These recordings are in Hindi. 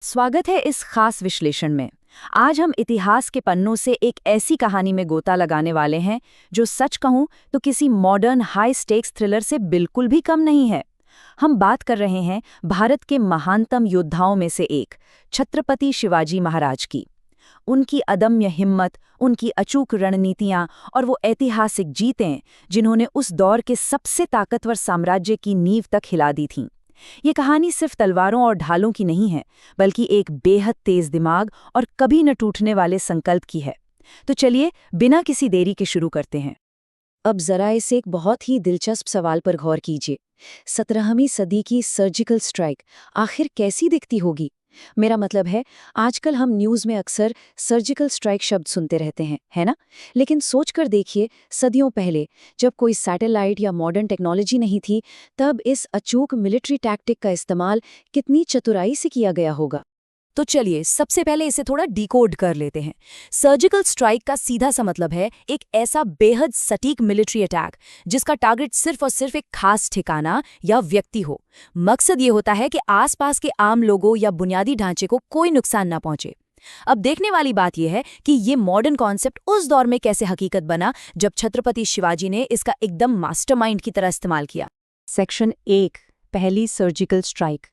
स्वागत है इस खास विश्लेषण में। आज हम इतिहास के पन्नों से एक ऐसी कहानी में गोता लगाने वाले हैं जो सच कहूं तो किसी मॉडर्न हाई स्टेक्स थ्रिलर से बिल्कुल भी कम नहीं है। हम बात कर रहे हैं भारत के महानतम योद्धाओं में से एक छत्रपति शिवाजी महाराज की। उनकी अदम्य हिम्मत, उनकी अचूक रणनीतियां और वो ऐतिहासिक जीतें जिन्होंने उस दौर के सबसे ताकतवर साम्राज्य की नींव तक हिला दी थीं। ये कहानी सिर्फ तलवारों और ढालों की नहीं है, बल्कि एक बेहद तेज दिमाग और कभी न टूटने वाले संकल्प की है। तो चलिए बिना किसी देरी के शुरू करते हैं। अब जरा इस एक बहुत ही दिलचस्प सवाल पर गौर कीजिए। 17वीं सदी की सर्जिकल स्ट्राइक आखिर कैसी दिखती होगी? मेरा मतलब है, आजकल हम न्यूज़ में अक्सर सर्जिकल स्ट्राइक शब्द सुनते रहते हैं, है ना? लेकिन सोचकर देखिए, सदियों पहले जब कोई सैटेलाइट या मॉडर्न टेक्नोलॉजी नहीं थी, तब इस अचूक मिलिट्री टैक्टिक का इस्तेमाल कितनी चतुराई से किया गया होगा। तो चलिए सबसे पहले इसे थोड़ा डिकोड कर लेते हैं। सर्जिकल स्ट्राइक का सीधा सा मतलब है एक ऐसा बेहद सटीक मिलिट्री अटैक जिसका टारगेट सिर्फ और सिर्फ एक खास ठिकाना या व्यक्ति हो। मकसद ये होता है कि आसपास के आम लोगों या बुनियादी ढांचे को कोई नुकसान ना पहुंचे। अब देखने वाली बात यह है कि ये मॉडर्न कॉन्सेप्ट उस दौर में कैसे हकीकत बना जब छत्रपति शिवाजी ने इसका एकदम मास्टरमाइंड की तरह इस्तेमाल किया। सेक्शन 1, पहली सर्जिकल स्ट्राइक।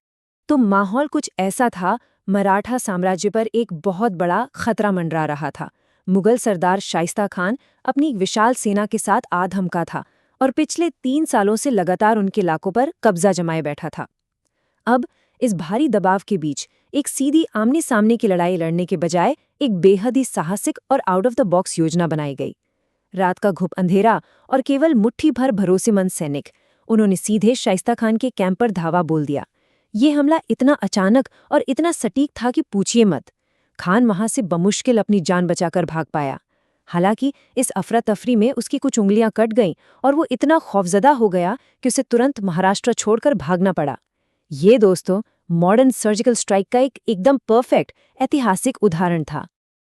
तो माहौल कुछ ऐसा था, मराठा साम्राज्य पर एक बहुत बड़ा खतरा मंडरा रहा था। मुगल सरदार शाइस्ता खान अपनी विशाल सेना के साथ आ धमका था और पिछले 3 सालों से लगातार उनके इलाकों पर कब्जा जमाए बैठा था। अब इस भारी दबाव के बीच एक सीधी आमने सामने की लड़ाई लड़ने के बजाय एक बेहद ही साहसिक और आउट ऑफ द बॉक्स योजना बनाई गई। रात का घुप अंधेरा और केवल मुट्ठी भर भरोसेमंद सैनिक, उन्होंने सीधे शाइस्ता खान के कैंप पर धावा बोल दिया। ये हमला इतना अचानक और इतना सटीक था कि पूछिए मत। खान वहां से बमुश्किल अपनी जान बचाकर भाग पाया। हालांकि इस अफरा तफरी में उसकी कुछ उंगलियां कट गईं और वो इतना खौफजदा हो गया कि उसे तुरंत महाराष्ट्र छोड़कर भागना पड़ा। ये दोस्तों मॉडर्न सर्जिकल स्ट्राइक का एक एकदम परफेक्ट ऐतिहासिक उदाहरण था।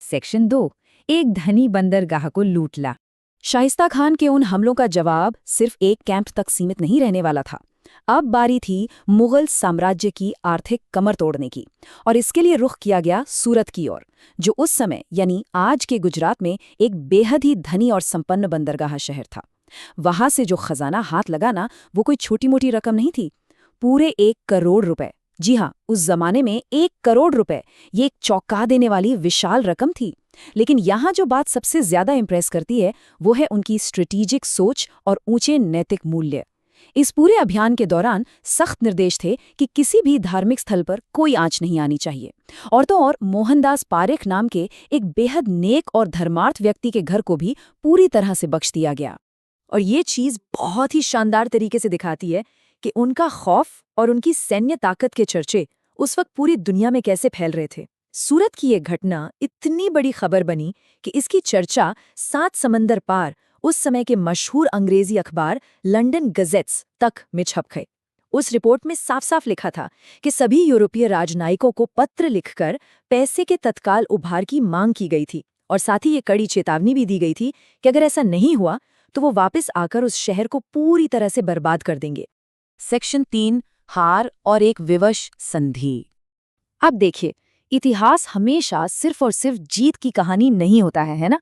सेक्शन 2, एक धनी बंदरगाह को लूट ला। शाइस्ता खान के उन हमलों का जवाब सिर्फ एक कैंप तक सीमित नहीं रहने वाला था। अब बारी थी मुगल साम्राज्य की आर्थिक कमर तोड़ने की, और इसके लिए रुख किया गया सूरत की ओर, जो उस समय यानी आज के गुजरात में एक बेहद ही धनी और संपन्न बंदरगाह शहर था। वहां से जो खजाना हाथ लगाना वो कोई छोटी मोटी रकम नहीं थी, पूरे 1 करोड़ रुपए। जी हाँ, उस जमाने में 1 करोड़ रुपए ये एक चौंका देने वाली विशाल रकम थी। लेकिन यहाँ जो बात सबसे ज्यादा इंप्रेस करती है वो है उनकी स्ट्रेटेजिक सोच और ऊंचे नैतिक मूल्य। इस पूरे अभियान के दौरान सख्त निर्देश थे कि किसी भी धार्मिक स्थल पर कोई आंच नहीं आनी चाहिए। और तो और मोहनदास पारेख नाम के एक बेहद नेक और धर्मार्थ व्यक्ति के घर को भी पूरी तरह से बख्श दिया गया। और ये चीज बहुत ही शानदार तरीके से दिखाती है कि उनका खौफ और उनकी सैन्य ताकत के चर्चे उस वक्त पूरी दुनिया में कैसे फैल रहे थे। सूरत की ये घटना इतनी बड़ी खबर बनी कि इसकी चर्चा 7 समंदर पार उस समय के मशहूर अंग्रेजी अखबार लंदन गजेट्स तक में छप गए। उस रिपोर्ट में साफ साफ लिखा था कि सभी यूरोपीय राजनयिकों को पत्र लिखकर पैसे के तत्काल उभार की मांग की गई थी, और साथ ही ये कड़ी चेतावनी भी दी गई थी कि अगर ऐसा नहीं हुआ तो वो वापस आकर उस शहर को पूरी तरह से बर्बाद कर देंगे। सेक्शन 3, हार और एक विवश संधि। अब देखिए, इतिहास हमेशा सिर्फ और सिर्फ जीत की कहानी नहीं होता है ना?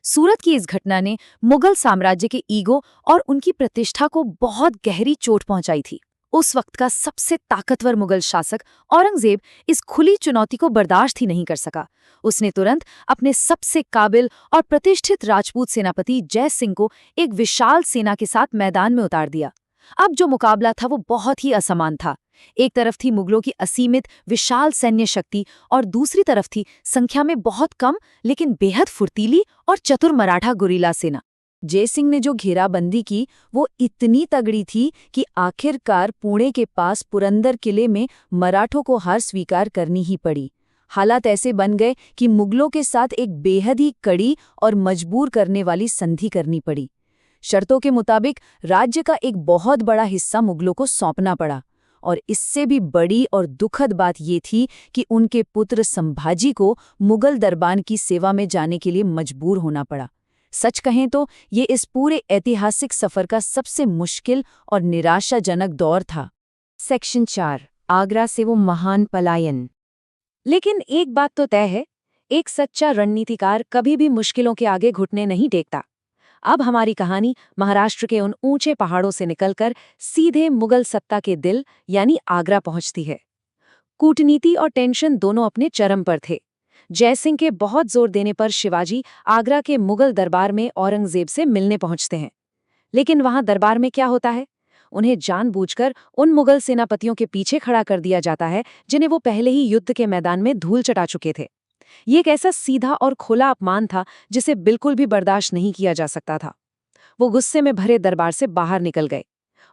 सूरत की इस घटना ने मुगल साम्राज्य के ईगो और उनकी प्रतिष्ठा को बहुत गहरी चोट पहुंचाई थी। उस वक्त का सबसे ताकतवर मुगल शासक औरंगजेब इस खुली चुनौती को बर्दाश्त ही नहीं कर सका। उसने तुरंत अपने सबसे काबिल और प्रतिष्ठित राजपूत सेनापति जय सिंह को एक विशाल सेना के साथ मैदान में उतार दिया। अब जो मुकाबला था वो बहुत ही असमान था। एक तरफ थी मुगलों की असीमित विशाल सैन्य शक्ति और दूसरी तरफ थी संख्या में बहुत कम लेकिन बेहद फुर्तीली और चतुर मराठा गुरीला सेना। जयसिंह ने जो घेराबंदी की वो इतनी तगड़ी थी कि आखिरकार पुणे के पास पुरंदर किले में मराठों को हार स्वीकार करनी ही पड़ी। हालात ऐसे बन गए कि मुगलों के साथ एक बेहद ही कड़ी और मजबूर करने वाली संधि करनी पड़ी। शर्तों के मुताबिक राज्य का एक बहुत बड़ा हिस्सा मुगलों को सौंपना पड़ा, और इससे भी बड़ी और दुखद बात ये थी कि उनके पुत्र संभाजी को मुगल दरबार की सेवा में जाने के लिए मजबूर होना पड़ा। सच कहें तो ये इस पूरे ऐतिहासिक सफर का सबसे मुश्किल और निराशाजनक दौर था। सेक्शन 4, आगरा से वो महान पलायन। लेकिन एक बात तो तय है, एक सच्चा रणनीतिकार कभी भी मुश्किलों के आगे घुटने नहीं टेकता। अब हमारी कहानी महाराष्ट्र के उन ऊंचे पहाड़ों से निकलकर सीधे मुगल सत्ता के दिल यानी आगरा पहुंचती है। कूटनीति और टेंशन दोनों अपने चरम पर थे। जयसिंह के बहुत जोर देने पर शिवाजी आगरा के मुगल दरबार में औरंगजेब से मिलने पहुंचते हैं। लेकिन वहां दरबार में क्या होता है? उन्हें जानबूझकर उन मुगल सेनापतियों के पीछे खड़ा कर दिया जाता है जिन्हें वो पहले ही युद्ध के मैदान में धूल चटा चुके थे। ये एक ऐसा सीधा और खुला अपमान था जिसे बिल्कुल भी बर्दाश्त नहीं किया जा सकता था। वो गुस्से में भरे दरबार से बाहर निकल गए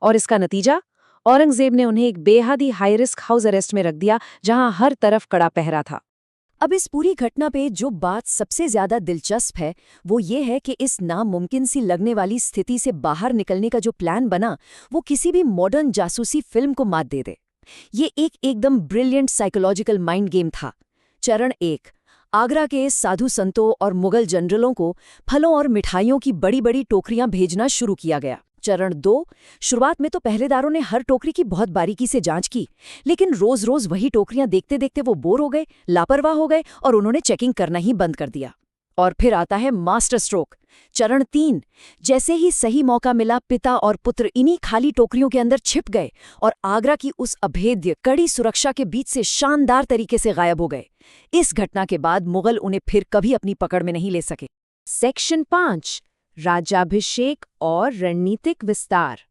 और इसका नतीजा, औरंगजेब ने उन्हें एक बेहद ही हाई रिस्क हाउस अरेस्ट में रख दिया जहां हर तरफ कड़ा पहरा था। अब इस पूरी घटना पे जो बात सबसे ज्यादा दिलचस्प है वो ये है कि इस नामुमकिन सी लगने वाली स्थिति से बाहर निकलने का जो प्लान बना वो किसी भी मॉडर्न जासूसी फिल्म को मात दे दे। ये एकदम ब्रिलियंट साइकोलॉजिकल माइंड गेम था। चरण 1, आगरा के साधु संतों और मुगल जनरलों को फलों और मिठाइयों की बड़ी बड़ी टोकरियां भेजना शुरू किया गया। चरण 2, शुरुआत में तो पहरेदारों ने हर टोकरी की बहुत बारीकी से जांच की, लेकिन रोज रोज वही टोकरियां देखते देखते वो बोर हो गए, लापरवाह हो गए और उन्होंने चेकिंग करना ही बंद कर दिया। और फिर आता है मास्टर स्ट्रोक। चरण 3, जैसे ही सही मौका मिला पिता और पुत्र इन्हीं खाली टोकरियों के अंदर छिप गए और आगरा की उस अभेद्य कड़ी सुरक्षा के बीच से शानदार तरीके से गायब हो गए। इस घटना के बाद मुगल उन्हें फिर कभी अपनी पकड़ में नहीं ले सके। सेक्शन 5, राज्याभिषेक और रणनीतिक विस्तार।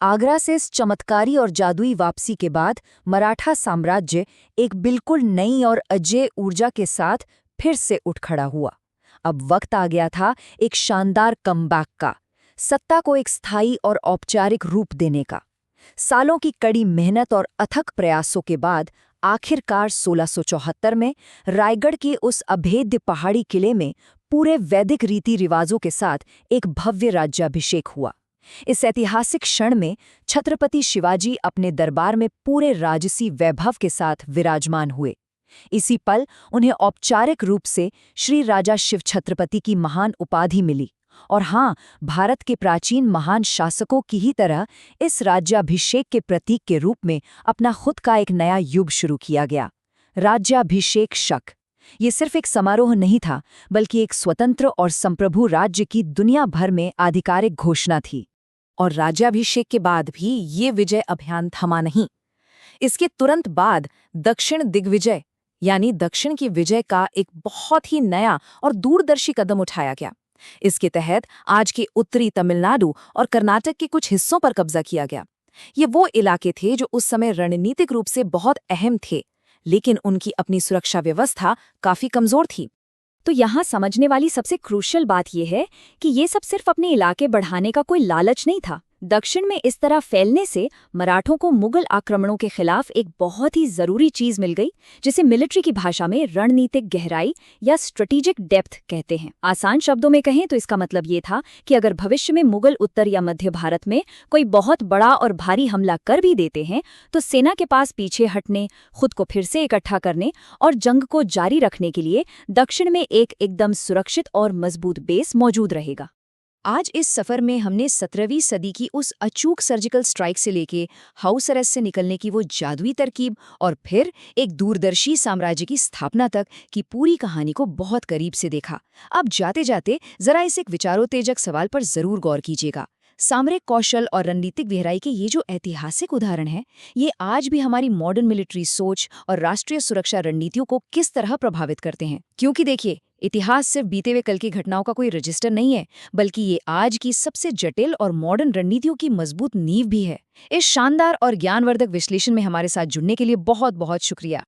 आगरा से इस चमत्कारी और जादुई वापसी के बाद मराठा साम्राज्य एक बिल्कुल नई और अजेय ऊर्जा के साथ फिर से उठ खड़ा हुआ। अब वक्त आ गया था एक शानदार कमबैक का, सत्ता को एक स्थायी और औपचारिक रूप देने का। सालों की कड़ी मेहनत और अथक प्रयासों के बाद आखिरकार 1674 में रायगढ़ के उस अभेद्य पहाड़ी किले में पूरे वैदिक रीति रिवाजों के साथ एक भव्य राज्याभिषेक हुआ। इस ऐतिहासिक क्षण में छत्रपति शिवाजी अपने दरबार में पूरे राजसी वैभव के साथ विराजमान हुए। इसी पल उन्हें औपचारिक रूप से श्री राजा शिव छत्रपति की महान उपाधि मिली। और हाँ, भारत के प्राचीन महान शासकों की ही तरह इस राज्याभिषेक के प्रतीक के रूप में अपना खुद का एक नया युग शुरू किया गया, राज्याभिषेक शक। ये सिर्फ एक समारोह नहीं था, बल्कि एक स्वतंत्र और संप्रभु राज्य की दुनिया भर में आधिकारिक घोषणा थी। और राज्याभिषेक के बाद भी ये विजय अभियान थमा नहीं। इसके तुरंत बाद दक्षिण दिग्विजय यानी दक्षिण की विजय का एक बहुत ही नया और दूरदर्शी कदम उठाया गया। इसके तहत आज के उत्तरी तमिलनाडु और कर्नाटक के कुछ हिस्सों पर कब्जा किया गया। ये वो इलाके थे जो उस समय रणनीतिक रूप से बहुत अहम थे, लेकिन उनकी अपनी सुरक्षा व्यवस्था काफी कमजोर थी। तो यहाँ समझने वाली सबसे क्रूशियल बात यह है कि ये सब सिर्फ अपने इलाके बढ़ाने का कोई लालच नहीं था। दक्षिण में इस तरह फैलने से मराठों को मुगल आक्रमणों के खिलाफ एक बहुत ही जरूरी चीज मिल गई, जिसे मिलिट्री की भाषा में रणनीतिक गहराई या स्ट्रेटेजिक डेप्थ कहते हैं। आसान शब्दों में कहें तो इसका मतलब ये था कि अगर भविष्य में मुगल उत्तर या मध्य भारत में कोई बहुत बड़ा और भारी हमला कर भी देते हैं तो सेना के पास पीछे हटने, खुद को फिर से इकट्ठा करने और जंग को जारी रखने के लिए दक्षिण में एक एकदम सुरक्षित और मजबूत बेस मौजूद रहेगा। आज इस सफर में हमने 17वीं सदी की उस अचूक सर्जिकल स्ट्राइक से लेके हाउस अरेस्ट से निकलने की वो जादुई तरकीब और फिर एक दूरदर्शी साम्राज्य की स्थापना तक की पूरी कहानी को बहुत करीब से देखा। अब जाते जाते जरा इस एक विचारोत्तेजक सवाल पर जरूर गौर कीजिएगा। सामरिक कौशल और रणनीतिक गहराई के ये जो ऐतिहासिक उदाहरण हैं, ये आज भी हमारी मॉडर्न मिलिट्री सोच और राष्ट्रीय सुरक्षा रणनीतियों को किस तरह प्रभावित करते हैं। क्योंकि देखिए, इतिहास सिर्फ बीते हुए कल की घटनाओं का कोई रजिस्टर नहीं है, बल्कि ये आज की सबसे जटिल और मॉडर्न रणनीतियों की मजबूत नींव भी है। इस शानदार और ज्ञानवर्धक विश्लेषण में हमारे साथ जुड़ने के लिए बहुत बहुत शुक्रिया।